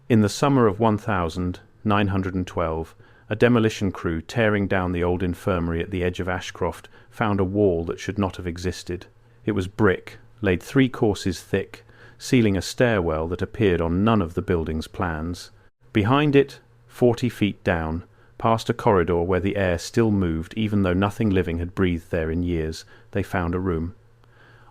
In the summer of 1912, a demolition crew tearing down the old infirmary at the edge of Ashcroft found a wall that should not have existed. It was brick, laid 3 courses thick, sealing a stairwell that appeared on none of the building's plans. Behind it, 40 feet down, past a corridor where the air still moved even though nothing living had breathed there in years, they found a room.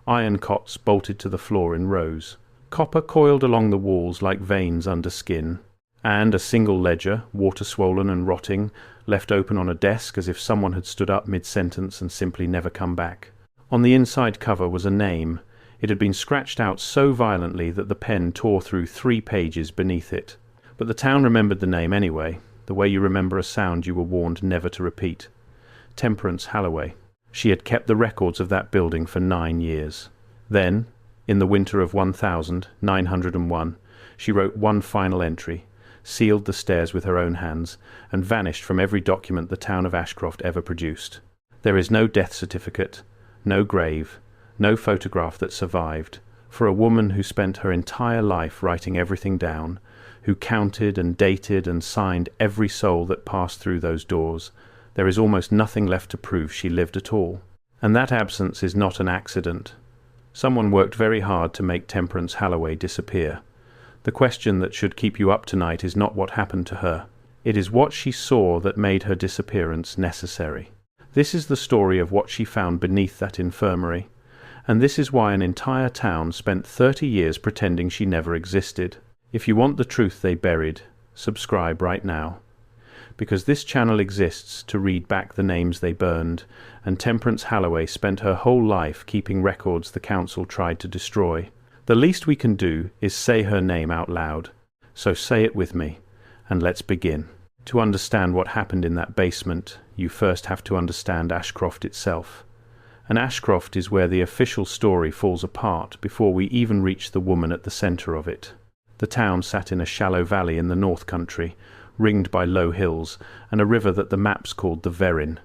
Iron cots bolted to the floor in rows. Copper coiled along the walls like veins under skin, and a single ledger, water-swollen and rotting, left open on a desk as if someone had stood up mid-sentence and simply never come back. On the inside cover was a name. It had been scratched out so violently that the pen tore through 3 pages beneath it. But the town remembered the name anyway, the way you remember a sound you were warned never to repeat. Temperance Halloway. She had kept the records of that building for 9 years. Then, in the winter of 1901, she wrote one final entry, sealed the stairs with her own hands, and vanished from every document the town of Ashcroft ever produced. There is no death certificate, no grave, no photograph that survived. For a woman who spent her entire life writing everything down, who counted and dated and signed every soul that passed through those doors, there is almost nothing left to prove she lived at all. And that absence is not an accident. Someone worked very hard to make Temperance Halloway disappear. The question that should keep you up tonight is not what happened to her. It is what she saw that made her disappearance necessary. This is the story of what she found beneath that infirmary, and this is why an entire town spent 30 years pretending she never existed. If you want the truth they buried, subscribe right now. Because this channel exists to read back the names they burned, and Temperance Halloway spent her whole life keeping records the council tried to destroy. The least we can do is say her name out loud. So say it with me, and let's begin. To understand what happened in that basement, you first have to understand Ashcroft itself. And Ashcroft is where the official story falls apart before we even reach the woman at the centre of it. The town sat in a shallow valley in the North Country, ringed by low hills, and a river that the maps called the Verin.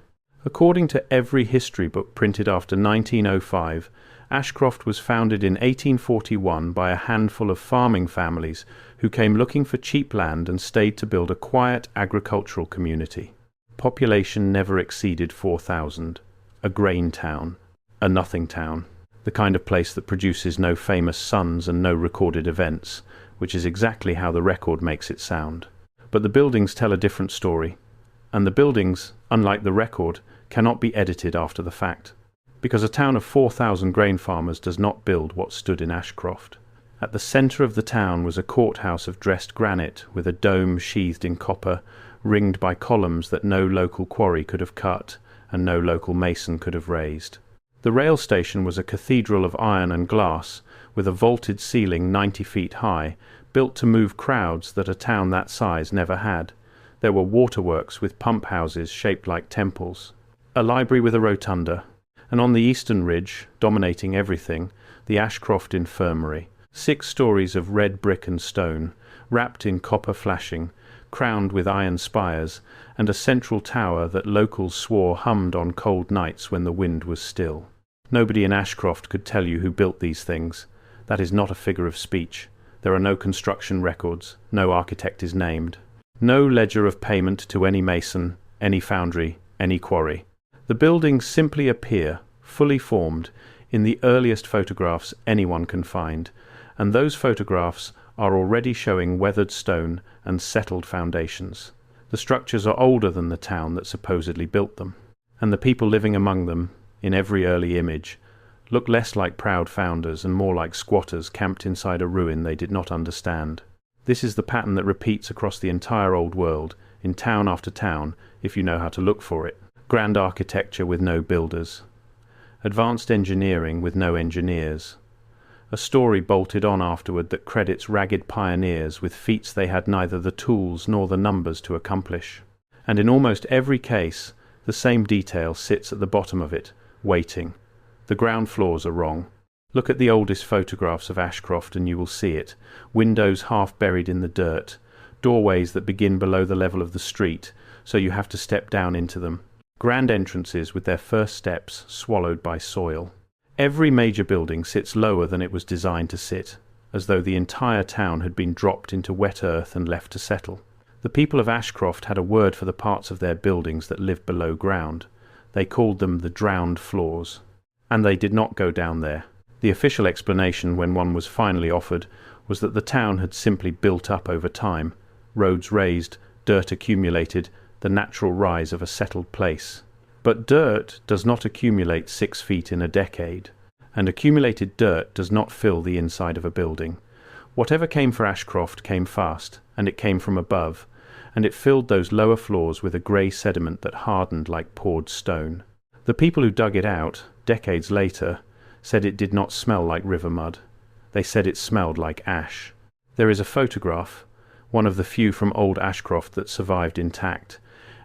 According to every history book printed after 1905, Ashcroft was founded in 1841 by a handful of farming families who came looking for cheap land and stayed to build a quiet agricultural community. Population never exceeded 4,000. A grain town. A nothing town. The kind of place that produces no famous sons and no recorded events, which is exactly how the record makes it sound. But the buildings tell a different story, and the buildings, unlike the record, cannot be edited after the fact, because a town of 4,000 grain farmers does not build what stood in Ashcroft. At the centre of the town was a courthouse of dressed granite with a dome sheathed in copper, ringed by columns that no local quarry could have cut and no local mason could have raised. The rail station was a cathedral of iron and glass, with a vaulted ceiling 90 feet high, built to move crowds that a town that size never had. There were waterworks with pump houses shaped like temples, a library with a rotunda, and on the eastern ridge, dominating everything, the Ashcroft Infirmary, 6 stories of red brick and stone, wrapped in copper flashing, crowned with iron spires, and a central tower that locals swore hummed on cold nights when the wind was still. Nobody in Ashcroft could tell you who built these things. That is not a figure of speech. There are no construction records, no architect is named. No ledger of payment to any mason, any foundry, any quarry. The buildings simply appear, fully formed, in the earliest photographs anyone can find, and those photographs are already showing weathered stone and settled foundations. The structures are older than the town that supposedly built them, and the people living among them, in every early image, look less like proud founders and more like squatters camped inside a ruin they did not understand. This is the pattern that repeats across the entire old world, in town after town, if you know how to look for it. Grand architecture with no builders. Advanced engineering with no engineers. A story bolted on afterward that credits ragged pioneers with feats they had neither the tools nor the numbers to accomplish. And in almost every case, the same detail sits at the bottom of it, waiting. The ground floors are wrong. Look at the oldest photographs of Ashcroft and you will see it. Windows half buried in the dirt. Doorways that begin below the level of the street, so you have to step down into them. Grand entrances with their first steps swallowed by soil. Every major building sits lower than it was designed to sit. as though the entire town had been dropped into wet earth and left to settle. The people of Ashcroft had a word for the parts of their buildings that lived below ground. They called them the drowned floors. And they did not go down there. The official explanation, when one was finally offered, was that the town had simply built up over time, roads raised, dirt accumulated, the natural rise of a settled place. But dirt does not accumulate 6 feet in a decade, and accumulated dirt does not fill the inside of a building. Whatever came for Ashcroft came fast, and it came from above, and it filled those lower floors with a grey sediment that hardened like poured stone. The people who dug it out, decades later, said it did not smell like river mud. They said it smelled like ash. There is a photograph, one of the few from old Ashcroft that survived intact,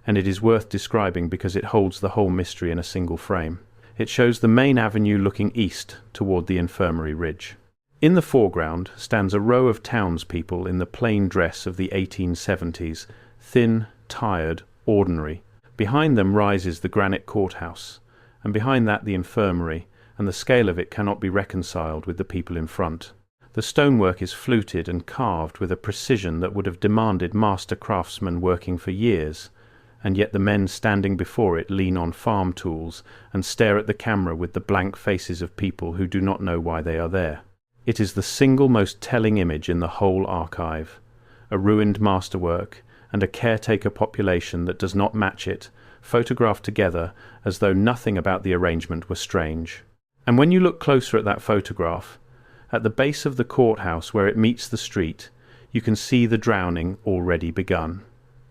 and it is worth describing because it holds the whole mystery in a single frame. It shows the main avenue looking east toward the infirmary ridge. In the foreground stands a row of townspeople in the plain dress of the 1870s, thin, tired, ordinary. Behind them rises the granite courthouse, and behind that the infirmary, and the scale of it cannot be reconciled with the people in front. The stonework is fluted and carved with a precision that would have demanded master craftsmen working for years, and yet the men standing before it lean on farm tools and stare at the camera with the blank faces of people who do not know why they are there. It is the single most telling image in the whole archive. A ruined masterwork, and a caretaker population that does not match it, photographed together as though nothing about the arrangement were strange. And when you look closer at that photograph, at the base of the courthouse where it meets the street, you can see the drowning already begun.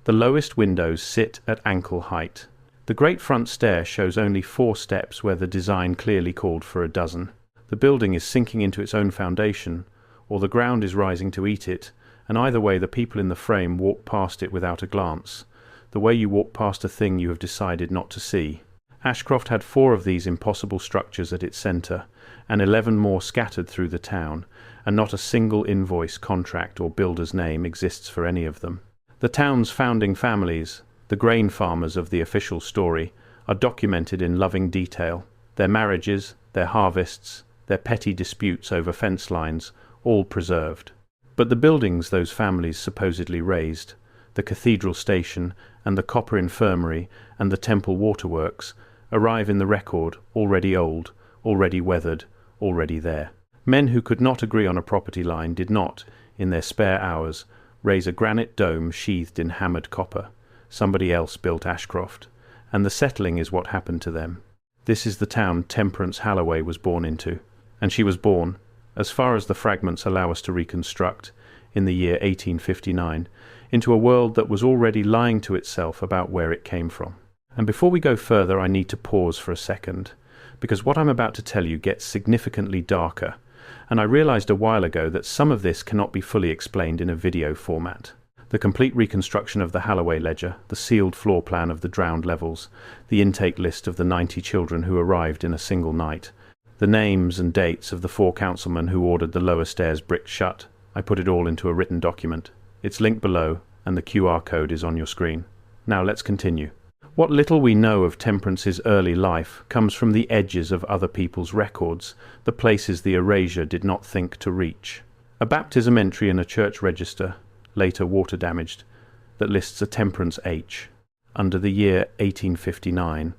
The lowest windows sit at ankle height. The great front stair shows only 4 steps where the design clearly called for a dozen. The building is sinking into its own foundation, or the ground is rising to eat it, and either way the people in the frame walk past it without a glance, the way you walk past a thing you have decided not to see. Ashcroft had 4 of these impossible structures at its centre, and 11 more scattered through the town, and not a single invoice, contract, or builder's name exists for any of them. The town's founding families, the grain farmers of the official story, are documented in loving detail. Their marriages, their harvests, their petty disputes over fence lines, all preserved. But the buildings those families supposedly raised, the cathedral station and the copper infirmary and the temple waterworks, arrive in the record already old, already weathered, already there. Men who could not agree on a property line did not, in their spare hours, raise a granite dome sheathed in hammered copper. Somebody else built Ashcroft, and the settling is what happened to them. This is the town Temperance Halloway was born into, and she was born, as far as the fragments allow us to reconstruct, in the year 1859, into a world that was already lying to itself about where it came from. And before we go further, I need to pause for a second, because what I'm about to tell you gets significantly darker, and I realized a while ago that some of this cannot be fully explained in a video format. The complete reconstruction of the Halloway ledger, the sealed floor plan of the drowned levels, the intake list of the 90 children who arrived in a single night, the names and dates of the 4 councilmen who ordered the lower stairs bricked shut. I put it all into a written document. It's linked below, and the QR code is on your screen. Now let's continue. What little we know of Temperance's early life comes from the edges of other people's records, the places the erasure did not think to reach. A baptism entry in a church register, later water damaged, that lists a Temperance H, under the year 1859.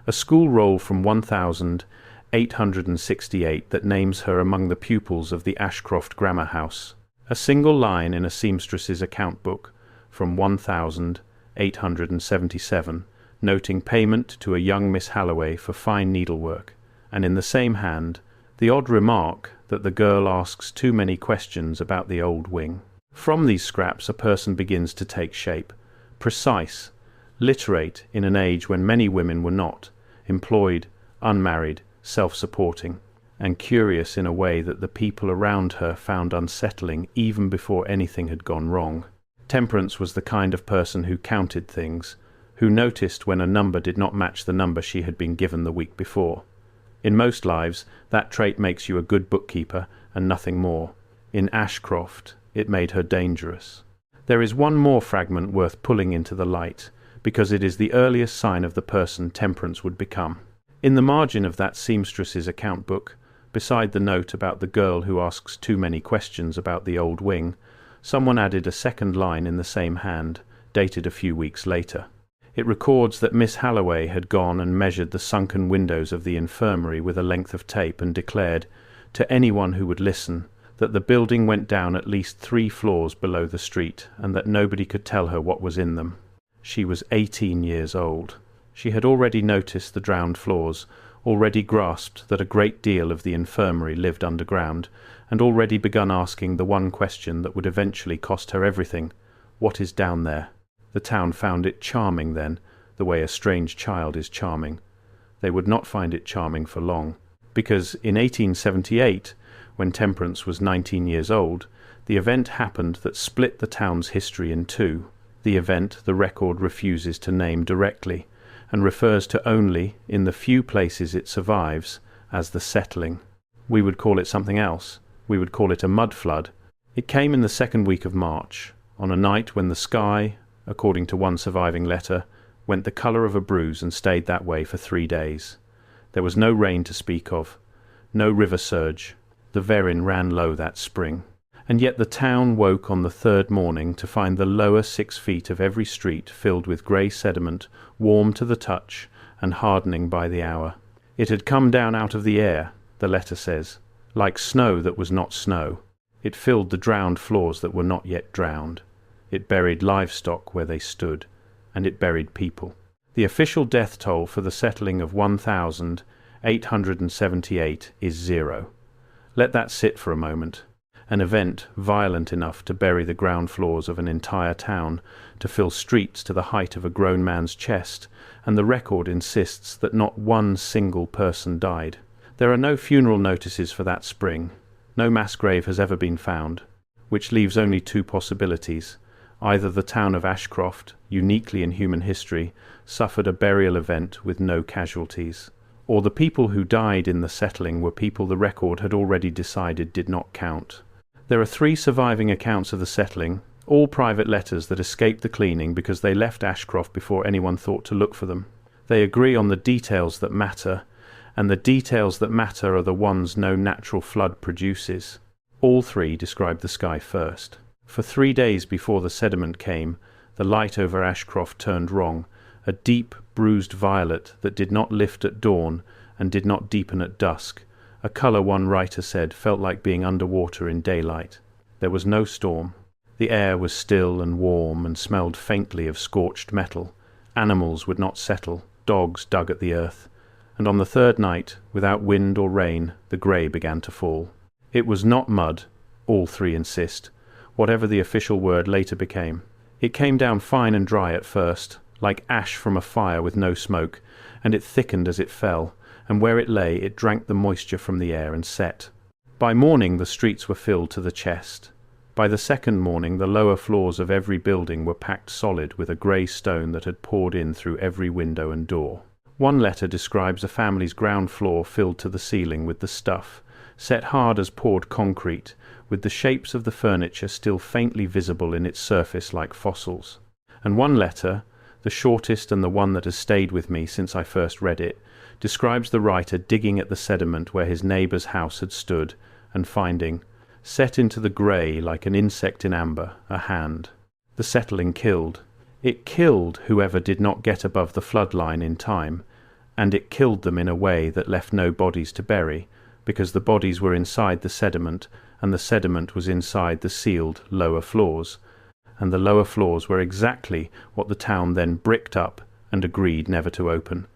A school roll from 1868 that names her among the pupils of the Ashcroft Grammar House. A single line in a seamstress's account book from 1877, noting payment to a young Miss Halloway for fine needlework, and in the same hand, the odd remark that the girl asks too many questions about the old wing. From these scraps a person begins to take shape, precise, literate in an age when many women were not, employed, unmarried, self-supporting, and curious in a way that the people around her found unsettling even before anything had gone wrong. Temperance was the kind of person who counted things, who noticed when a number did not match the number she had been given the week before. In most lives, that trait makes you a good bookkeeper and nothing more. In Ashcroft, it made her dangerous. There is one more fragment worth pulling into the light, because it is the earliest sign of the person Temperance would become. In the margin of that seamstress's account book, Beside the note about the girl who asks too many questions about the old wing, someone added a second line in the same hand, dated a few weeks later. It records that Miss Halloway had gone and measured the sunken windows of the infirmary with a length of tape and declared, to anyone who would listen, that the building went down at least 3 floors below the street and that nobody could tell her what was in them. She was 18 years old. She had already noticed the drowned floors, already grasped that a great deal of the infirmary lived underground, and already begun asking the one question that would eventually cost her everything: what is down there? The town found it charming then, the way a strange child is charming. They would not find it charming for long, because in 1878, when Temperance was 19 years old, the event happened that split the town's history in two. The event the record refuses to name directly, and refers to only, in the few places it survives, as the settling. We would call it something else. We would call it a mud flood. It came in the second week of March, on a night when the sky, according to one surviving letter, went the colour of a bruise and stayed that way for 3 days. There was no rain to speak of, no river surge. The Verin ran low that spring. And yet the town woke on the third morning to find the lower 6 feet of every street filled with grey sediment, warm to the touch and hardening by the hour. It had come down out of the air, the letter says, like snow that was not snow. It filled the drowned floors that were not yet drowned. It buried livestock where they stood, and it buried people. The official death toll for the settling of 1,878 is 0. Let that sit for a moment. An event violent enough to bury the ground floors of an entire town, to fill streets to the height of a grown man's chest, and the record insists that not one single person died. There are no funeral notices for that spring. No mass grave has ever been found, which leaves only 2 possibilities. Either the town of Ashcroft, uniquely in human history, suffered a burial event with no casualties, or the people who died in the settling were people the record had already decided did not count. There are 3 surviving accounts of the settling, all private letters that escaped the cleaning because they left Ashcroft before anyone thought to look for them. They agree on the details that matter, and the details that matter are the ones no natural flood produces. All 3 describe the sky first. For 3 days before the sediment came, the light over Ashcroft turned wrong, a deep, bruised violet that did not lift at dawn and did not deepen at dusk, a colour one writer said felt like being underwater in daylight. There was no storm. The air was still and warm and smelled faintly of scorched metal. Animals would not settle, dogs dug at the earth, and on the 3rd night, without wind or rain, the grey began to fall. It was not mud, all 3 insist, whatever the official word later became. It came down fine and dry at first, like ash from a fire with no smoke, and it thickened as it fell, and where it lay it drank the moisture from the air and set. By morning the streets were filled to the chest. By the 2nd morning the lower floors of every building were packed solid with a grey stone that had poured in through every window and door. One letter describes a family's ground floor filled to the ceiling with the stuff, set hard as poured concrete, with the shapes of the furniture still faintly visible in its surface like fossils. And one letter, the shortest and the one that has stayed with me since I first read it, describes the writer digging at the sediment where his neighbour's house had stood, and finding, set into the grey like an insect in amber, a hand. The settling killed. It killed whoever did not get above the flood line in time, and it killed them in a way that left no bodies to bury, because the bodies were inside the sediment, and the sediment was inside the sealed lower floors, and the lower floors were exactly what the town then bricked up and agreed never to open.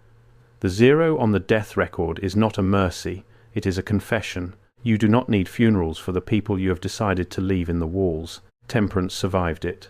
The 0 on the death record is not a mercy, it is a confession. You do not need funerals for the people you have decided to leave in the walls. Temperance survived it.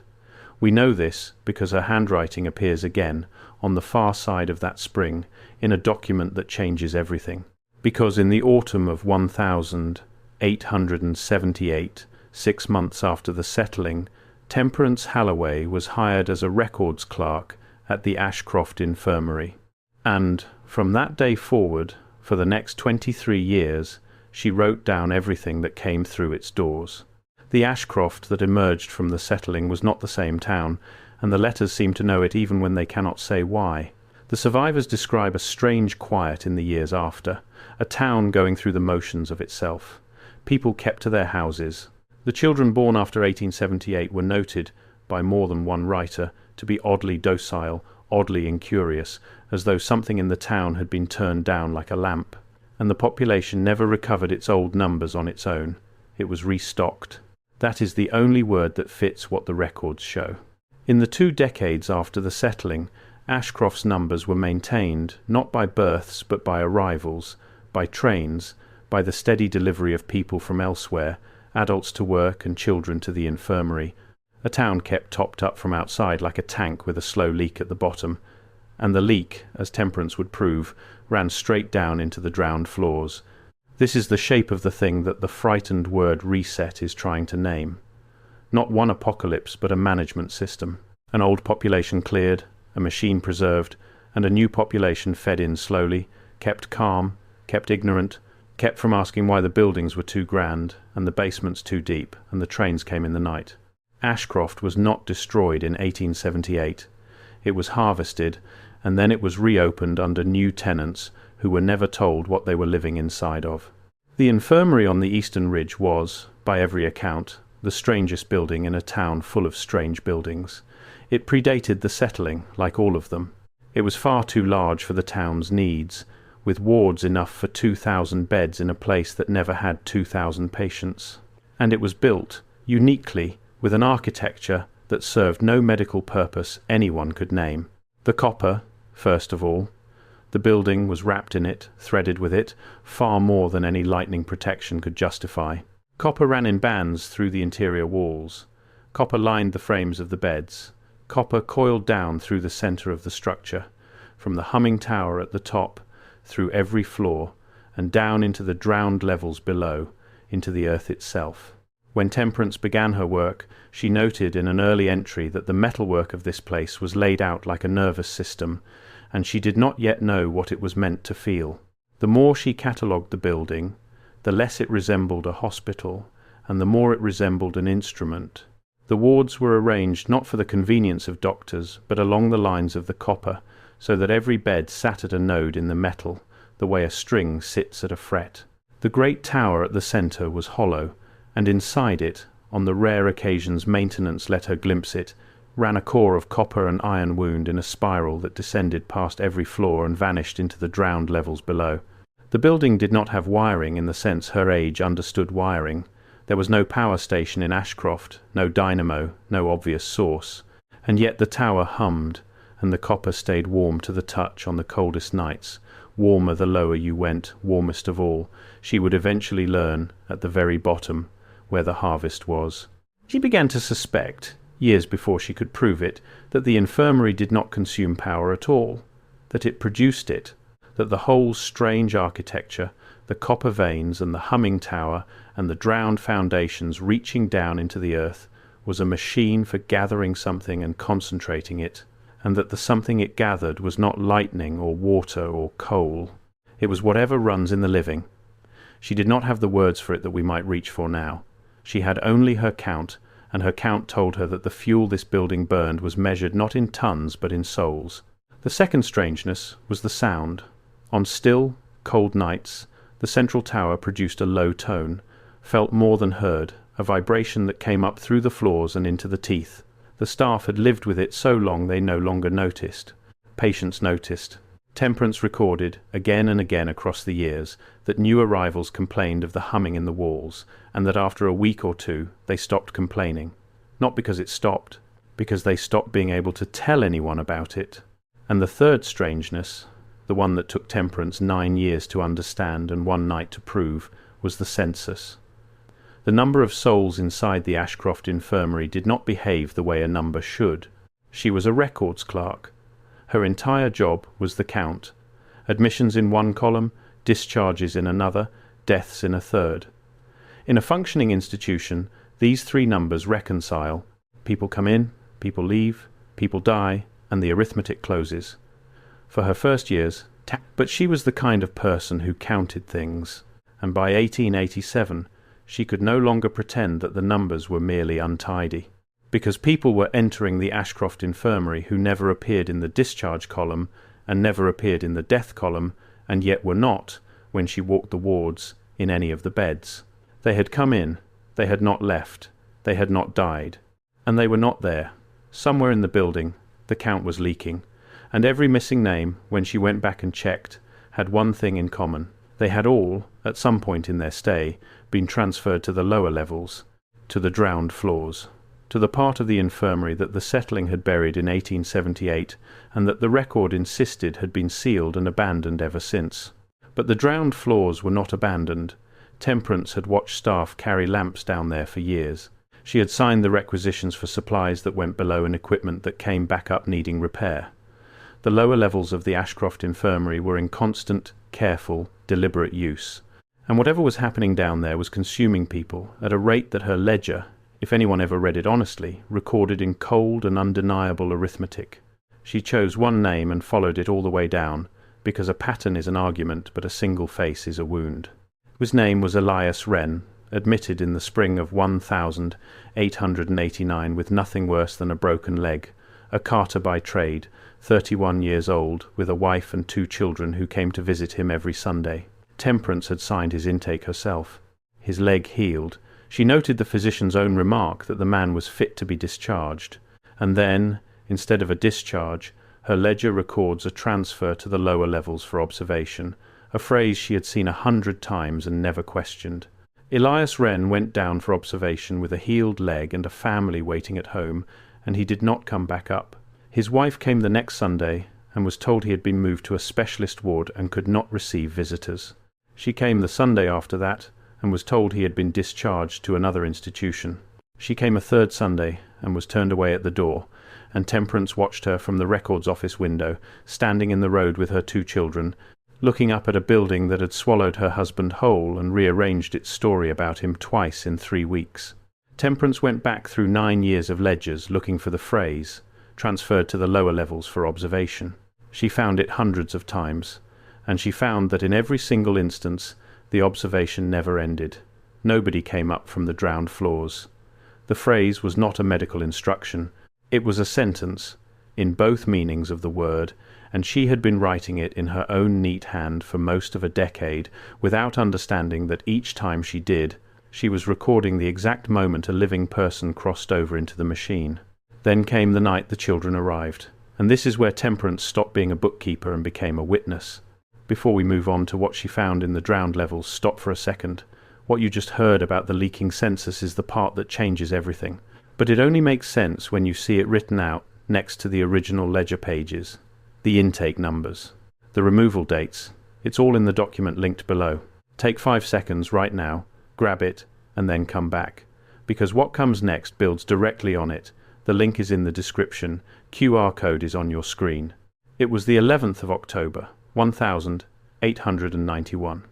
We know this because her handwriting appears again, on the far side of that spring, in a document that changes everything. Because in the autumn of 1,878, 6 months after the settling, Temperance Halloway was hired as a records clerk at the Ashcroft Infirmary. And, from that day forward, for the next 23 years, she wrote down everything that came through its doors. The Ashcroft that emerged from the settling was not the same town, and the letters seem to know it even when they cannot say why. The survivors describe a strange quiet in the years after, a town going through the motions of itself. People kept to their houses. The children born after 1878 were noted, by more than one writer, to be oddly docile, oddly incurious, as though something in the town had been turned down like a lamp. And the population never recovered its old numbers on its own. It was restocked. That is the only word that fits what the records show. In the 2 decades after the settling, Ashcroft's numbers were maintained, not by births but by arrivals, by trains, by the steady delivery of people from elsewhere, adults to work and children to the infirmary, a town kept topped up from outside like a tank with a slow leak at the bottom, and the leak, as Temperance would prove, ran straight down into the drowned floors. This is the shape of the thing that the frightened word reset is trying to name. Not one apocalypse, but a management system. An old population cleared, a machine preserved, and a new population fed in slowly, kept calm, kept ignorant, kept from asking why the buildings were too grand, and the basements too deep, and the trains came in the night. Ashcroft was not destroyed in 1878. It was harvested, and then it was reopened under new tenants who were never told what they were living inside of. The infirmary on the eastern ridge was, by every account, the strangest building in a town full of strange buildings. It predated the settling, like all of them. It was far too large for the town's needs, with wards enough for 2,000 beds in a place that never had 2,000 patients. And it was built, uniquely, with an architecture that served no medical purpose anyone could name. The copper, first of all. The building was wrapped in it, threaded with it, far more than any lightning protection could justify. Copper ran in bands through the interior walls. Copper lined the frames of the beds. Copper coiled down through the centre of the structure, from the humming tower at the top, through every floor, and down into the drowned levels below, into the earth itself. When Temperance began her work, she noted in an early entry that the metalwork of this place was laid out like a nervous system, and she did not yet know what it was meant to feel. The more she catalogued the building, the less it resembled a hospital, and the more it resembled an instrument. The wards were arranged not for the convenience of doctors, but along the lines of the copper, so that every bed sat at a node in the metal, the way a string sits at a fret. The great tower at the centre was hollow, and inside it, on the rare occasions maintenance let her glimpse it, ran a core of copper and iron wound in a spiral that descended past every floor and vanished into the drowned levels below. The building did not have wiring in the sense her age understood wiring. There was no power station in Ashcroft, no dynamo, no obvious source. And yet the tower hummed, and the copper stayed warm to the touch on the coldest nights. Warmer the lower you went, warmest of all, she would eventually learn, at the very bottom, where the harvest was. She began to suspect, years before she could prove it, that the infirmary did not consume power at all, that it produced it, that the whole strange architecture, the copper veins and the humming tower and the drowned foundations reaching down into the earth, was a machine for gathering something and concentrating it, and that the something it gathered was not lightning or water or coal. It was whatever runs in the living. She did not have the words for it that we might reach for now. She had only her count, and her count told her that the fuel this building burned was measured not in tons but in souls. The second strangeness was the sound. On still, cold nights, the central tower produced a low tone, felt more than heard, a vibration that came up through the floors and into the teeth. The staff had lived with it so long they no longer noticed. Patients noticed. Temperance recorded, again and again across the years, that new arrivals complained of the humming in the walls, and that after a week or two they stopped complaining. Not because it stopped, because they stopped being able to tell anyone about it. And the third strangeness, the one that took Temperance 9 years to understand and 1 night to prove, was the census. The number of souls inside the Ashcroft infirmary did not behave the way a number should. She was a records clerk. Her entire job was the count. Admissions in one column, discharges in another, deaths in a third. In a functioning institution, these 3 numbers reconcile. People come in, people leave, people die, and the arithmetic closes. For her first years, but she was the kind of person who counted things, and by 1887 she could no longer pretend that the numbers were merely untidy. Because people were entering the Ashcroft infirmary who never appeared in the discharge column and never appeared in the death column, and yet were not, when she walked the wards, in any of the beds. They had come in, they had not left, they had not died, and they were not there. Somewhere in the building, the count was leaking, and every missing name, when she went back and checked, had one thing in common. They had all, at some point in their stay, been transferred to the lower levels, to the drowned floors, to the part of the infirmary that the settling had buried in 1878, and that the record insisted had been sealed and abandoned ever since. But the drowned floors were not abandoned. Temperance had watched staff carry lamps down there for years. She had signed the requisitions for supplies that went below and equipment that came back up needing repair. The lower levels of the Ashcroft Infirmary were in constant, careful, deliberate use. And whatever was happening down there was consuming people at a rate that her ledger, if anyone ever read it honestly, recorded in cold and undeniable arithmetic. She chose one name and followed it all the way down, because a pattern is an argument but a single face is a wound. His name was Elias Wren, admitted in the spring of 1889 with nothing worse than a broken leg, a carter by trade, 31 years old, with a wife and 2 children who came to visit him every Sunday. Temperance had signed his intake herself. His leg healed. She noted the physician's own remark that the man was fit to be discharged. And then, instead of a discharge, her ledger records a transfer to the lower levels for observation, a phrase she had seen 100 times and never questioned. Elias Wren went down for observation with a healed leg and a family waiting at home, and he did not come back up. His wife came the next Sunday and was told he had been moved to a specialist ward and could not receive visitors. She came the Sunday after that and was told he had been discharged to another institution. She came a third Sunday and was turned away at the door, and Temperance watched her from the records office window, standing in the road with her 2 children, looking up at a building that had swallowed her husband whole and rearranged its story about him twice in 3 weeks. Temperance went back through 9 years of ledgers looking for the phrase, transferred to the lower levels for observation. She found it hundreds of times, and she found that in every single instance the observation never ended. Nobody came up from the drowned floors. The phrase was not a medical instruction. It was a sentence, in both meanings of the word, and she had been writing it in her own neat hand for most of a decade, without understanding that each time she did, she was recording the exact moment a living person crossed over into the machine. Then came the night the children arrived, and this is where Temperance stopped being a bookkeeper and became a witness. Before we move on to what she found in the drowned levels, stop for a second. What you just heard about the leaking census is the part that changes everything, but it only makes sense when you see it written out next to the original ledger pages. The intake numbers, the removal dates, it's all in the document linked below. Take 5 seconds right now, grab it, and then come back, because what comes next builds directly on it. The link is in the description, QR code is on your screen. It was the 11th of October, 1891.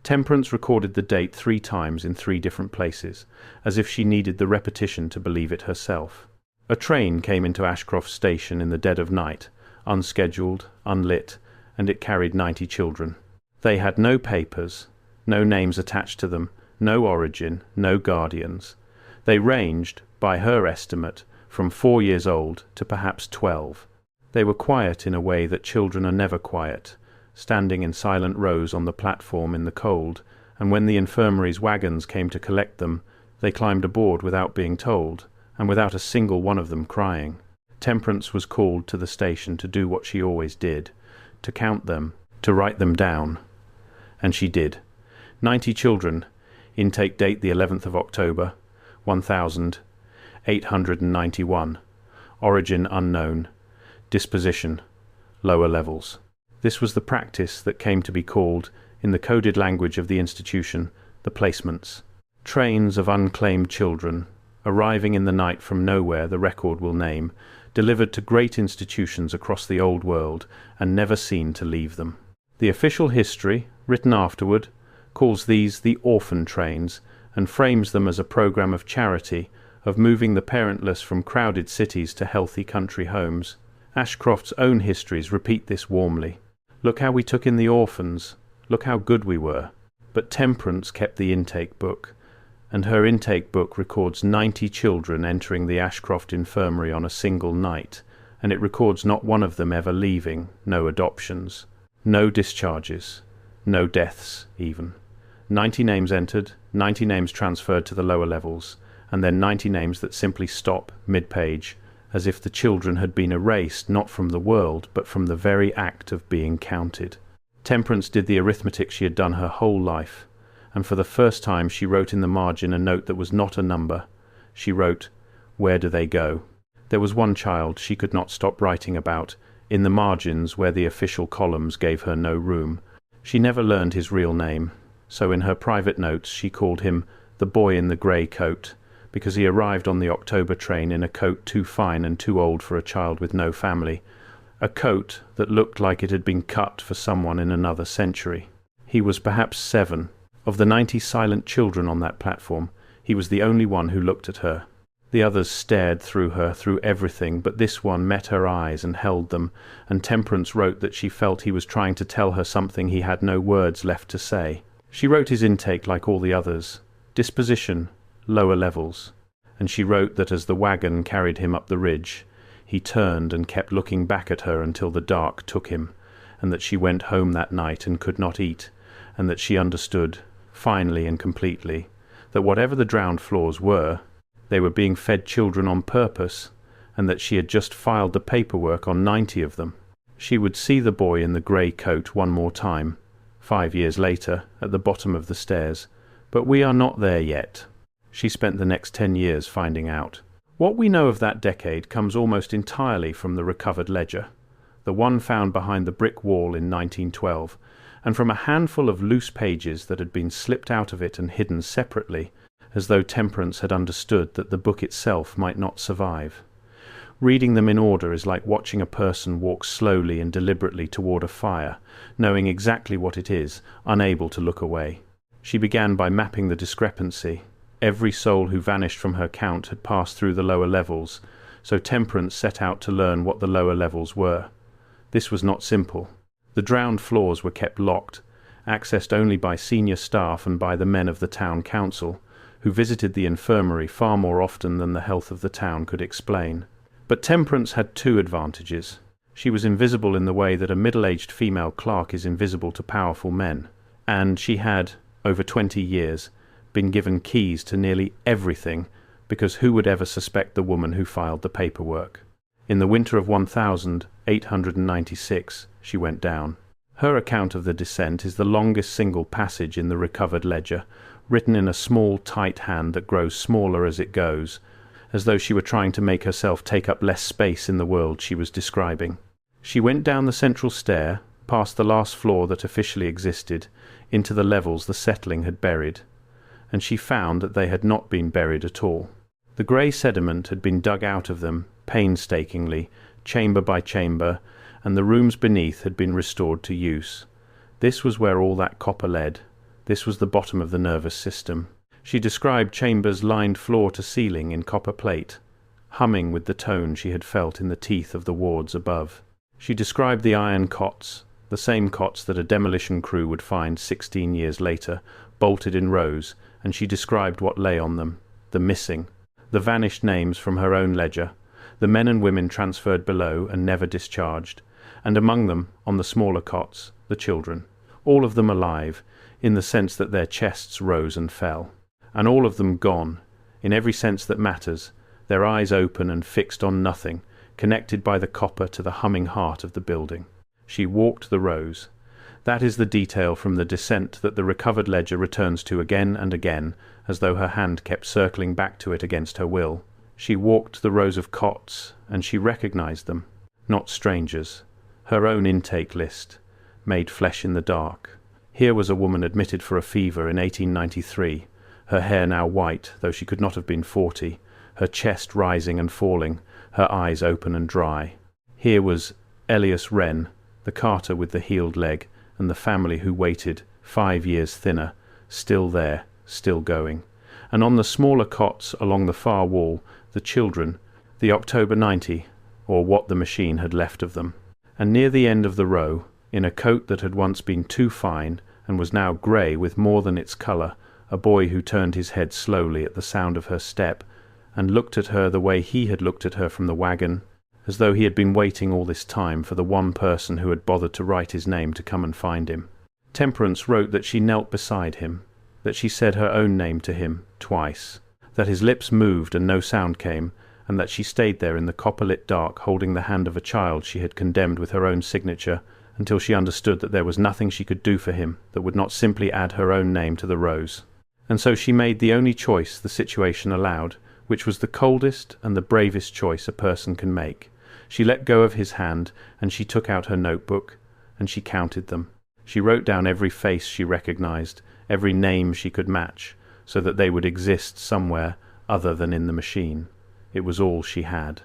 Temperance recorded the date 3 times in 3 different places, as if she needed the repetition to believe it herself. A train came into Ashcroft Station in the dead of night, unscheduled, unlit, and it carried 90 children. They had no papers, no names attached to them, no origin, no guardians. They ranged, by her estimate, from 4 years old to perhaps 12. They were quiet in a way that children are never quiet, standing in silent rows on the platform in the cold, and when the infirmary's wagons came to collect them, they climbed aboard without being told, and without a single one of them crying. Temperance was called to the station to do what she always did, to count them, to write them down. And she did. 90 children, intake date the 11th of October, 1891, origin unknown, disposition, lower levels. This was the practice that came to be called, in the coded language of the institution, the placements. Trains of unclaimed children, arriving in the night from nowhere the record will name, delivered to great institutions across the old world, and never seen to leave them. The official history, written afterward, calls these the orphan trains, and frames them as a program of charity, of moving the parentless from crowded cities to healthy country homes. Ashcroft's own histories repeat this warmly. Look how we took in the orphans, look how good we were. But Temperance kept the intake book, and her intake book records 90 children entering the Ashcroft Infirmary on a single night, and it records not one of them ever leaving, no adoptions, no discharges, no deaths even. 90 names entered, 90 names transferred to the lower levels, and then 90 names that simply stop mid-page, as if the children had been erased not from the world, but from the very act of being counted. Temperance did the arithmetic she had done her whole life, and for the first time she wrote in the margin a note that was not a number. She wrote, "Where do they go?" There was one child she could not stop writing about, in the margins where the official columns gave her no room. She never learned his real name, so in her private notes she called him the boy in the grey coat, because he arrived on the October train in a coat too fine and too old for a child with no family, a coat that looked like it had been cut for someone in another century. He was perhaps 7. Of the 90 silent children on that platform, he was the only one who looked at her. The others stared through her, through everything, but this one met her eyes and held them, and Temperance wrote that she felt he was trying to tell her something he had no words left to say. She wrote his intake like all the others: disposition, lower levels, and she wrote that as the wagon carried him up the ridge, he turned and kept looking back at her until the dark took him, and that she went home that night and could not eat, and that she understood, finally and completely, that whatever the drowned floors were, they were being fed children on purpose, and that she had just filed the paperwork on 90 of them. She would see the boy in the grey coat one more time, 5 years later, at the bottom of the stairs, but we are not there yet. She spent the next 10 years finding out. What we know of that decade comes almost entirely from the recovered ledger, the one found behind the brick wall in 1912, and from a handful of loose pages that had been slipped out of it and hidden separately, as though Temperance had understood that the book itself might not survive. Reading them in order is like watching a person walk slowly and deliberately toward a fire, knowing exactly what it is, unable to look away. She began by mapping the discrepancy. Every soul who vanished from her count had passed through the lower levels, so Temperance set out to learn what the lower levels were. This was not simple. The drowned floors were kept locked, accessed only by senior staff and by the men of the town council, who visited the infirmary far more often than the health of the town could explain. But Temperance had 2 advantages. She was invisible in the way that a middle-aged female clerk is invisible to powerful men, and she had, over 20 years, been given keys to nearly everything, because who would ever suspect the woman who filed the paperwork? In the winter of 1896, she went down. Her account of the descent is the longest single passage in the recovered ledger, written in a small, tight hand that grows smaller as it goes, as though she were trying to make herself take up less space in the world she was describing. She went down the central stair, past the last floor that officially existed, into the levels the settling had buried, and she found that they had not been buried at all. The grey sediment had been dug out of them, painstakingly, chamber by chamber, and the rooms beneath had been restored to use. This was where all that copper led. This was the bottom of the nervous system. She described chambers lined floor to ceiling in copper plate, humming with the tone she had felt in the teeth of the wards above. She described the iron cots, the same cots that a demolition crew would find 16 years later, bolted in rows, and she described what lay on them, the missing, the vanished names from her own ledger, the men and women transferred below and never discharged, and among them, on the smaller cots, the children, all of them alive, in the sense that their chests rose and fell, and all of them gone, in every sense that matters, their eyes open and fixed on nothing, connected by the copper to the humming heart of the building. She walked the rows. That is the detail from the descent that the recovered ledger returns to again and again, as though her hand kept circling back to it against her will. She walked the rows of cots, and she recognized them, not strangers, her own intake list, made flesh in the dark. Here was a woman admitted for a fever in 1893, her hair now white, though she could not have been 40, her chest rising and falling, her eyes open and dry. Here was Elias Wren, the carter with the healed leg, and the family who waited, 5 years thinner, still there, still going. And on the smaller cots along the far wall, the children, the October 90, or what the machine had left of them. And near the end of the row, in a coat that had once been too fine and was now grey with more than its colour, a boy who turned his head slowly at the sound of her step and looked at her the way he had looked at her from the wagon, as though he had been waiting all this time for the one person who had bothered to write his name to come and find him. Temperance wrote that she knelt beside him, that she said her own name to him twice, that his lips moved and no sound came, and that she stayed there in the copper-lit dark holding the hand of a child she had condemned with her own signature until she understood that there was nothing she could do for him that would not simply add her own name to the rose. And so she made the only choice the situation allowed, which was the coldest and the bravest choice a person can make. She let go of his hand, and she took out her notebook, and she counted them. She wrote down every face she recognized, every name she could match, so that they would exist somewhere other than in the machine. It was all she had.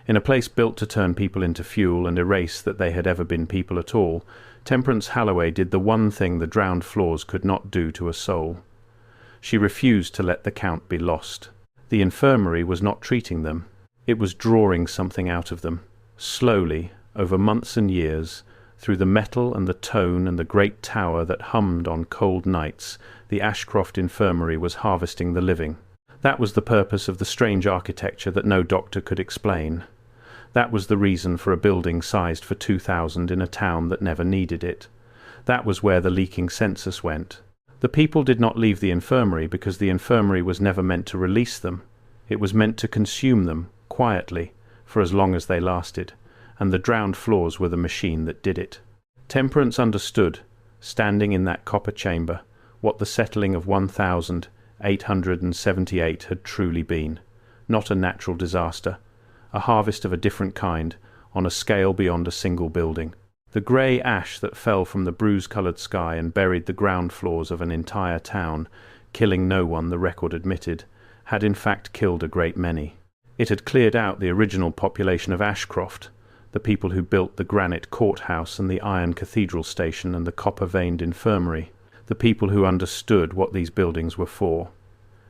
In a place built to turn people into fuel and erase that they had ever been people at all, Temperance Halloway did the one thing the drowned floors could not do to a soul. She refused to let the count be lost. The infirmary was not treating them. It was drawing something out of them. Slowly, over months and years, through the metal and the tone and the great tower that hummed on cold nights, the Ashcroft Infirmary was harvesting the living. That was the purpose of the strange architecture that no doctor could explain. That was the reason for a building sized for 2,000 in a town that never needed it. That was where the leaking census went. The people did not leave the infirmary because the infirmary was never meant to release them. It was meant to consume them, quietly, for as long as they lasted, and the drowned floors were the machine that did it. Temperance understood, standing in that copper chamber, what the settling of 1,878 had truly been. Not a natural disaster, a harvest of a different kind, on a scale beyond a single building. The grey ash that fell from the bruise-coloured sky and buried the ground floors of an entire town, killing no one, the record admitted, had in fact killed a great many. It had cleared out the original population of Ashcroft, the people who built the granite courthouse and the iron cathedral station and the copper-veined infirmary, the people who understood what these buildings were for.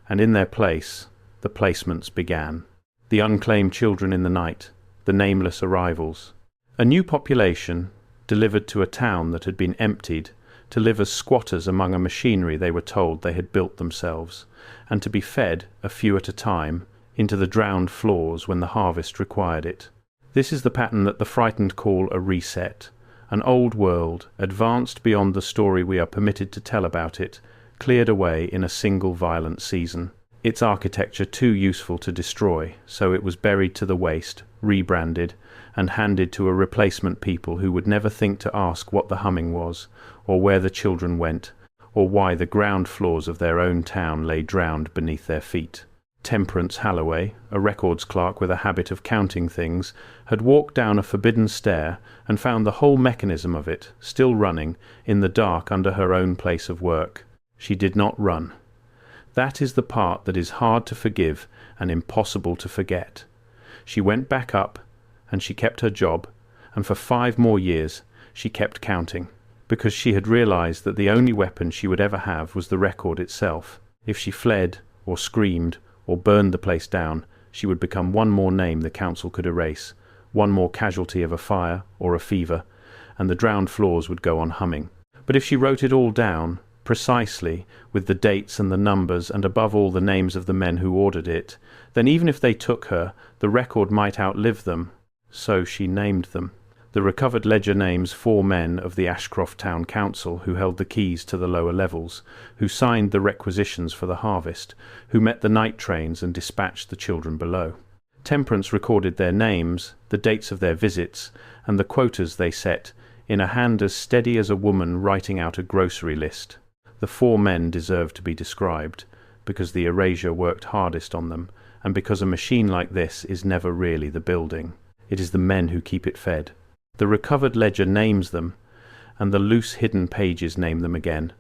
And in their place, the placements began. The unclaimed children in the night, the nameless arrivals. A new population, delivered to a town that had been emptied, to live as squatters among a machinery they were told they had built themselves, and to be fed, a few at a time, into the drowned floors when the harvest required it. This is the pattern that the frightened call a reset. An old world, advanced beyond the story we are permitted to tell about it, cleared away in a single violent season. Its architecture too useful to destroy, so it was buried to the waste, rebranded, and handed to a replacement people who would never think to ask what the humming was, or where the children went, or why the ground floors of their own town lay drowned beneath their feet. Temperance Halloway, a records clerk with a habit of counting things, had walked down a forbidden stair and found the whole mechanism of it, still running, in the dark under her own place of work. She did not run. That is the part that is hard to forgive and impossible to forget. She went back up, and she kept her job, and for 5 more years she kept counting, because she had realized that the only weapon she would ever have was the record itself. If she fled, or screamed, or burned the place down, she would become one more name the council could erase, one more casualty of a fire or a fever, and the drowned floors would go on humming. But if she wrote it all down, precisely, with the dates and the numbers, and above all the names of the men who ordered it, then even if they took her, the record might outlive them. So she named them. The recovered ledger names 4 men of the Ashcroft Town Council who held the keys to the lower levels, who signed the requisitions for the harvest, who met the night trains and dispatched the children below. Temperance recorded their names, the dates of their visits, and the quotas they set, in a hand as steady as a woman writing out a grocery list. The 4 men deserved to be described, because the erasure worked hardest on them, and because a machine like this is never really the building. It is the men who keep it fed. The recovered ledger names them, and the loose hidden pages name them again.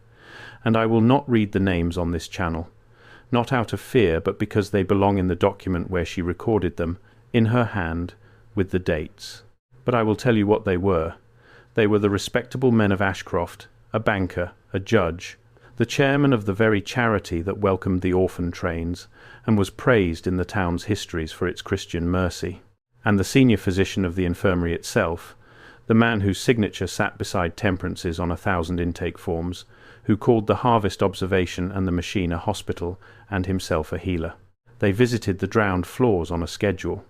And I will not read the names on this channel, not out of fear, but because they belong in the document where she recorded them, in her hand, with the dates. But I will tell you what they were. They were the respectable men of Ashcroft, a banker, a judge, the chairman of the very charity that welcomed the orphan trains, and was praised in the town's histories for its Christian mercy, and the senior physician of the infirmary itself, the man whose signature sat beside Temperance's on 1,000 intake forms, who called the harvest observation and the machine a hospital, and himself a healer. They visited the drowned floors on a schedule.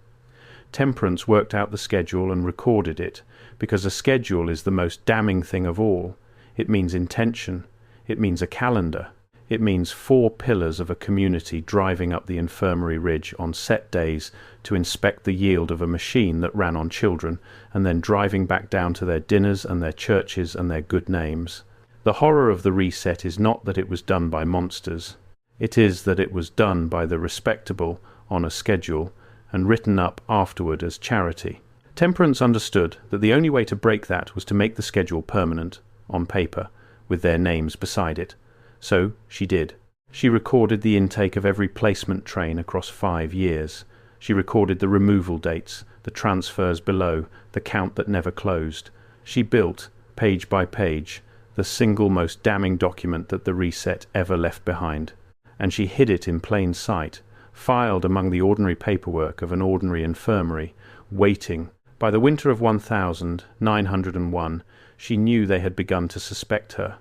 Temperance worked out the schedule and recorded it, because a schedule is the most damning thing of all. It means intention. It means a calendar. It means 4 pillars of a community driving up the infirmary ridge on set days to inspect the yield of a machine that ran on children, and then driving back down to their dinners and their churches and their good names. The horror of the reset is not that it was done by monsters. It is that it was done by the respectable on a schedule and written up afterward as charity. Temperance understood that the only way to break that was to make the schedule permanent, on paper, with their names beside it. So she did. She recorded the intake of every placement train across 5 years. She recorded the removal dates, the transfers below, the count that never closed. She built, page by page, the single most damning document that the reset ever left behind. And she hid it in plain sight, filed among the ordinary paperwork of an ordinary infirmary, waiting. By the winter of 1901, she knew they had begun to suspect her.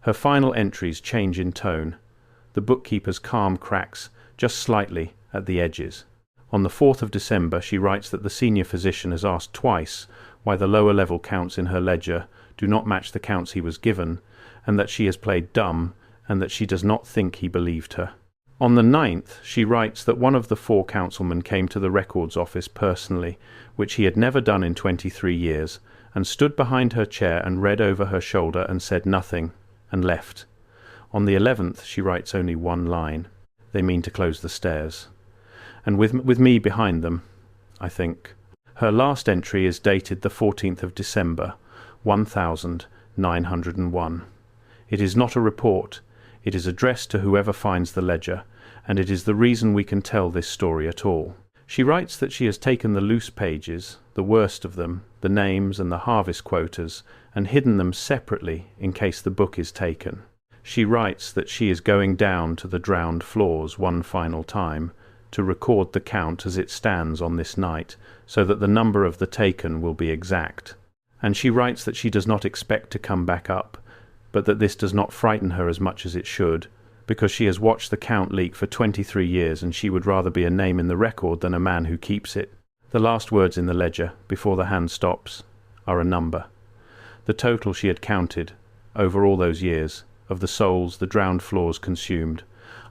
Her final entries change in tone. The bookkeeper's calm cracks just slightly at the edges. On the 4th of December, she writes that the senior physician has asked twice why the lower-level counts in her ledger do not match the counts he was given, and that she has played dumb, and that she does not think he believed her. On the 9th, she writes that one of the 4 councilmen came to the records office personally, which he had never done in 23 years, and stood behind her chair and read over her shoulder and said nothing, and left. On the 11th, she writes only 1 line. They mean to close the stairs. And with me behind them, I think. Her last entry is dated the 14th of December, 1901. It is not a report. It is addressed to whoever finds the ledger, and it is the reason we can tell this story at all. She writes that she has taken the loose pages, the worst of them, the names and the harvest quotas, and hidden them separately in case the book is taken. She writes that she is going down to the drowned floors one final time to record the count as it stands on this night, so that the number of the taken will be exact. And she writes that she does not expect to come back up, but that this does not frighten her as much as it should, because she has watched the count leak for 23 years and she would rather be a name in the record than a man who keeps it. The last words in the ledger, before the hand stops, are a number. The total she had counted, over all those years, of the souls the drowned floors consumed.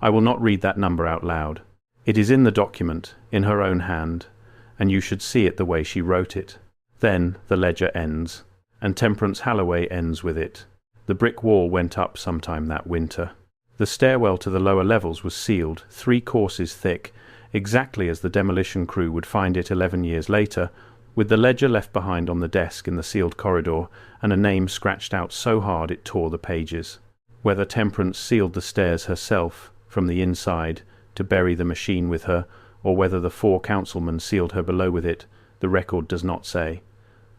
I will not read that number out loud. It is in the document, in her own hand, and you should see it the way she wrote it. Then the ledger ends, and Temperance Halloway ends with it. The brick wall went up sometime that winter. The stairwell to the lower levels was sealed, 3 courses thick, exactly as the demolition crew would find it 11 years later, with the ledger left behind on the desk in the sealed corridor, and a name scratched out so hard it tore the pages. Whether Temperance sealed the stairs herself, from the inside, to bury the machine with her, or whether the 4 councilmen sealed her below with it, the record does not say.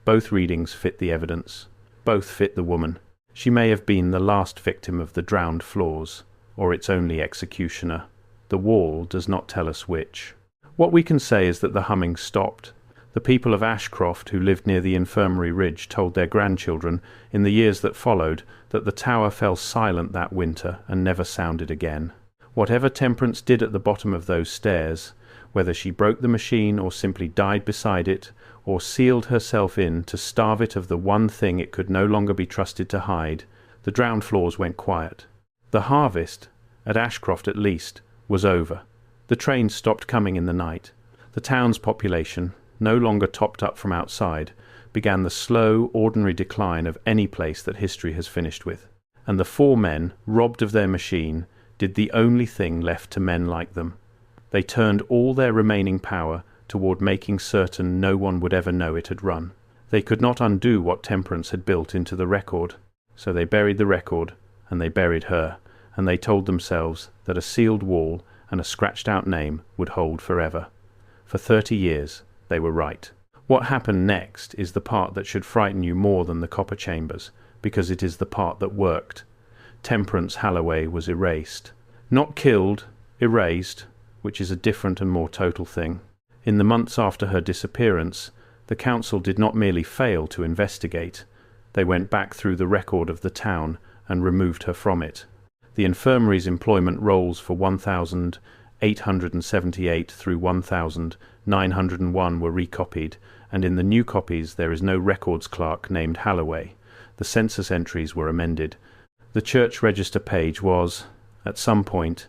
Both readings fit the evidence. Both fit the woman. She may have been the last victim of the drowned floors, or its only executioner. The wall does not tell us which. What we can say is that the humming stopped. The people of Ashcroft who lived near the infirmary ridge told their grandchildren, in the years that followed, that the tower fell silent that winter and never sounded again. Whatever Temperance did at the bottom of those stairs, whether she broke the machine or simply died beside it, or sealed herself in to starve it of the one thing it could no longer be trusted to hide, the drowned floors went quiet. The harvest, at Ashcroft at least, was over. The trains stopped coming in the night. The town's population, no longer topped up from outside, began the slow, ordinary decline of any place that history has finished with. And the 4 men, robbed of their machine, did the only thing left to men like them. They turned all their remaining power toward making certain no one would ever know it had run. They could not undo what Temperance had built into the record, so they buried the record, and they buried her, and they told themselves that a sealed wall and a scratched-out name would hold forever. For 30 years, they were right. What happened next is the part that should frighten you more than the copper chambers, because it is the part that worked. Temperance Halloway was erased. Not killed, erased, which is a different and more total thing. In the months after her disappearance, the council did not merely fail to investigate. They went back through the record of the town and removed her from it. The infirmary's employment rolls for 1878 through 901 were recopied, and in the new copies there is no records clerk named Halloway. The census entries were amended. The church register page was, at some point,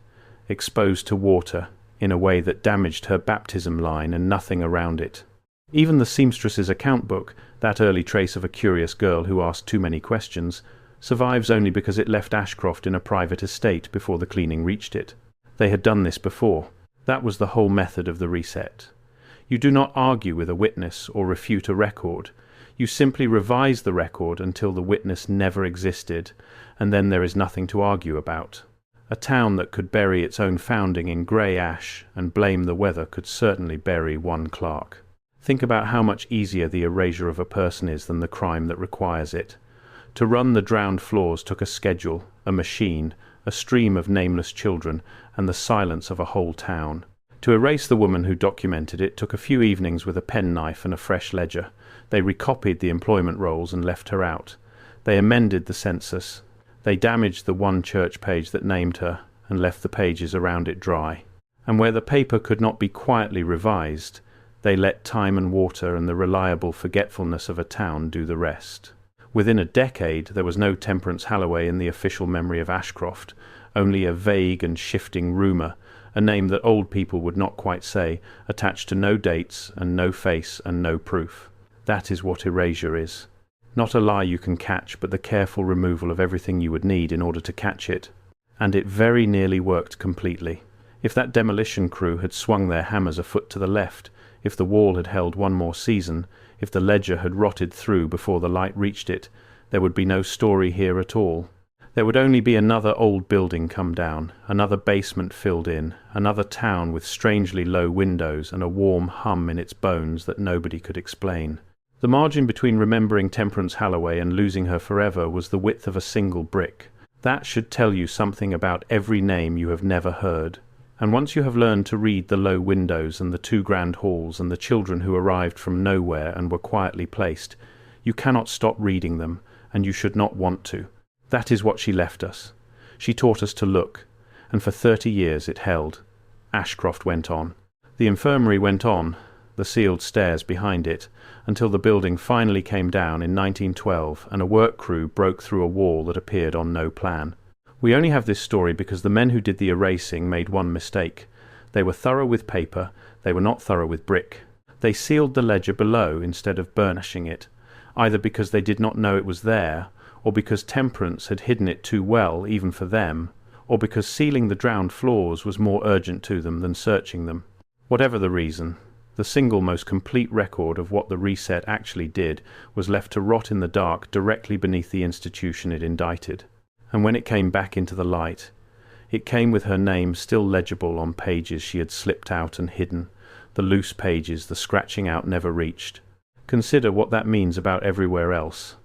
exposed to water in a way that damaged her baptism line and nothing around it. Even the seamstress's account book, that early trace of a curious girl who asked too many questions, survives only because it left Ashcroft in a private estate before the cleaning reached it. They had done this before. That was the whole method of the reset. You do not argue with a witness or refute a record. You simply revise the record until the witness never existed, and then there is nothing to argue about. A town that could bury its own founding in grey ash and blame the weather could certainly bury one clerk. Think about how much easier the erasure of a person is than the crime that requires it. To run the drowned floors took a schedule, a machine, a stream of nameless children, and the silence of a whole town. To erase the woman who documented it took a few evenings with a penknife and a fresh ledger. They recopied the employment rolls and left her out. They amended the census. They damaged the one church page that named her and left the pages around it dry. And where the paper could not be quietly revised, they let time and water and the reliable forgetfulness of a town do the rest. Within a decade, there was no Temperance Halloway in the official memory of Ashcroft, only a vague and shifting rumour, a name that old people would not quite say, attached to no dates and no face and no proof. That is what erasure is. Not a lie you can catch, but the careful removal of everything you would need in order to catch it. And it very nearly worked completely. If that demolition crew had swung their hammers a foot to the left, if the wall had held one more season, if the ledger had rotted through before the light reached it, there would be no story here at all. There would only be another old building come down, another basement filled in, another town with strangely low windows and a warm hum in its bones that nobody could explain. The margin between remembering Temperance Halloway and losing her forever was the width of a single brick. That should tell you something about every name you have never heard. And once you have learned to read the low windows and the two grand halls and the children who arrived from nowhere and were quietly placed, you cannot stop reading them, and you should not want to. That is what she left us. She taught us to look, and for 30 years it held. Ashcroft went on. The infirmary went on, the sealed stairs behind it, until the building finally came down in 1912 and a work crew broke through a wall that appeared on no plan. We only have this story because the men who did the erasing made one mistake. They were thorough with paper, they were not thorough with brick. They sealed the ledger below instead of burnishing it, either because they did not know it was there, or because Temperance had hidden it too well even for them, or because sealing the drowned floors was more urgent to them than searching them. Whatever the reason, the single most complete record of what the reset actually did was left to rot in the dark directly beneath the institution it indicted. And when it came back into the light, it came with her name still legible on pages she had slipped out and hidden, the loose pages the scratching out never reached. Consider what that means about everywhere else.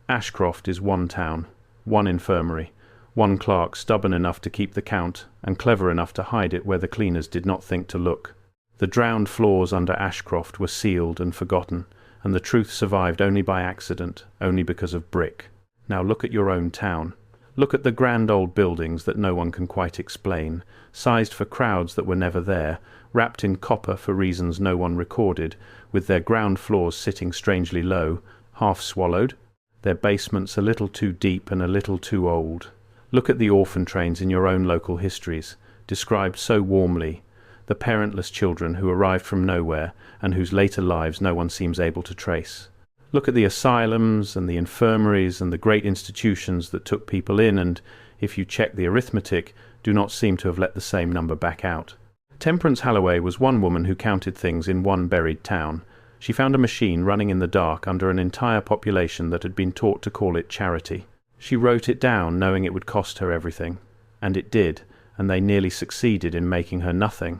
Ashcroft is one town, one infirmary, one clerk stubborn enough to keep the count and clever enough to hide it where the cleaners did not think to look. The drowned floors under Ashcroft were sealed and forgotten, and the truth survived only by accident, only because of brick. Now look at your own town. Look at the grand old buildings that no one can quite explain, sized for crowds that were never there, wrapped in copper for reasons no one recorded, with their ground floors sitting strangely low, half swallowed, their basements a little too deep and a little too old. Look at the orphan trains in your own local histories, described so warmly, the parentless children who arrived from nowhere and whose later lives no one seems able to trace. Look at the asylums and the infirmaries and the great institutions that took people in and, if you check the arithmetic, do not seem to have let the same number back out. Temperance Halloway was one woman who counted things in one buried town. She found a machine running in the dark under an entire population that had been taught to call it charity. She wrote it down knowing it would cost her everything. And it did, and they nearly succeeded in making her nothing.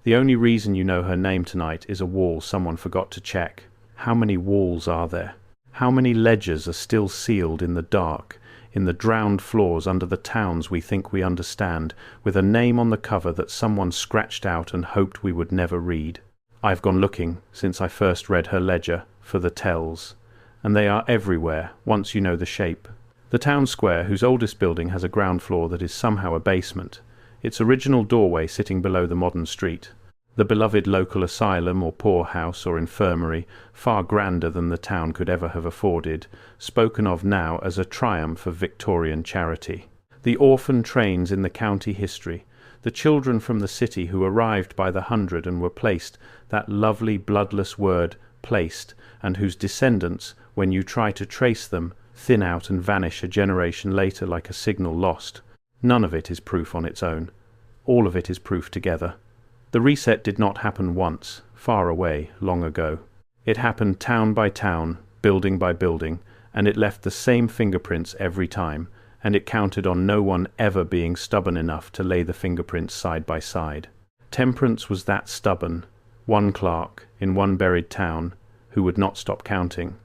The only reason you know her name tonight is a wall someone forgot to check. How many walls are there? How many ledgers are still sealed in the dark, in the drowned floors under the towns we think we understand, with a name on the cover that someone scratched out and hoped we would never read? I've gone looking, since I first read her ledger, for the tells, and they are everywhere, once you know the shape. The town square, whose oldest building has a ground floor that is somehow a basement, its original doorway sitting below the modern street. The beloved local asylum or poorhouse or infirmary, far grander than the town could ever have afforded, spoken of now as a triumph of Victorian charity. The orphan trains in the county history, the children from the city who arrived by the hundred and were placed, that lovely bloodless word, placed, and whose descendants, when you try to trace them, thin out and vanish a generation later like a signal lost. None of it is proof on its own. All of it is proof together. The reset did not happen once, far away, long ago. It happened town by town, building by building, and it left the same fingerprints every time, and it counted on no one ever being stubborn enough to lay the fingerprints side by side. Temperance was that stubborn, one clerk in one buried town, who would not stop counting.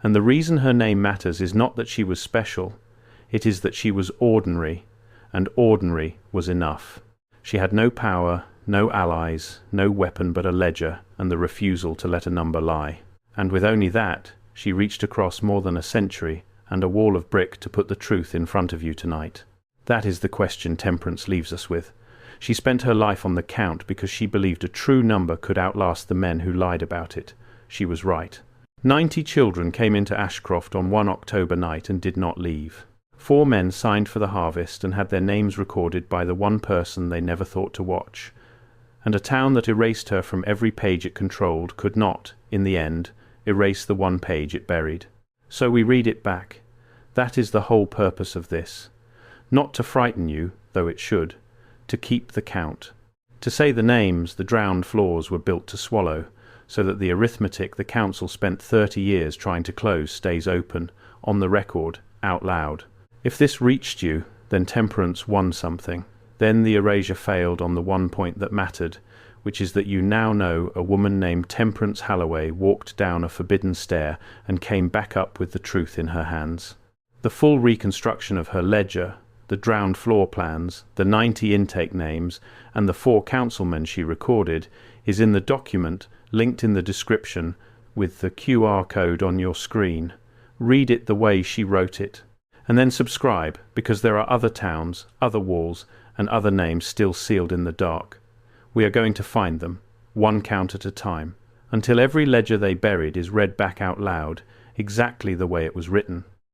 And the reason her name matters is not that she was special, it is that she was ordinary, and ordinary was enough. She had no power, no allies, no weapon but a ledger and the refusal to let a number lie. And with only that, she reached across more than a century and a wall of brick to put the truth in front of you tonight. That is the question Temperance leaves us with. She spent her life on the count because she believed a true number could outlast the men who lied about it. She was right. 90 children came into Ashcroft on one October night and did not leave. 4 men signed for the harvest and had their names recorded by the one person they never thought to watch. And a town that erased her from every page it controlled could not, in the end, erase the one page it buried. So we read it back. That is the whole purpose of this. Not to frighten you, though it should, to keep the count. To say the names the drowned floors were built to swallow, so that the arithmetic the council spent 30 years trying to close stays open, on the record, out loud. If this reached you, then Temperance won something. Then the erasure failed on the one point that mattered, which is that you now know a woman named Temperance Halloway walked down a forbidden stair and came back up with the truth in her hands. The full reconstruction of her ledger, the drowned floor plans, the 90 intake names, and the 4 councilmen she recorded is in the document linked in the description with the QR code on your screen. Read it the way she wrote it. And then subscribe, because there are other towns, other walls, and other names still sealed in the dark. We are going to find them, one count at a time, until every ledger they buried is read back out loud, exactly the way it was written.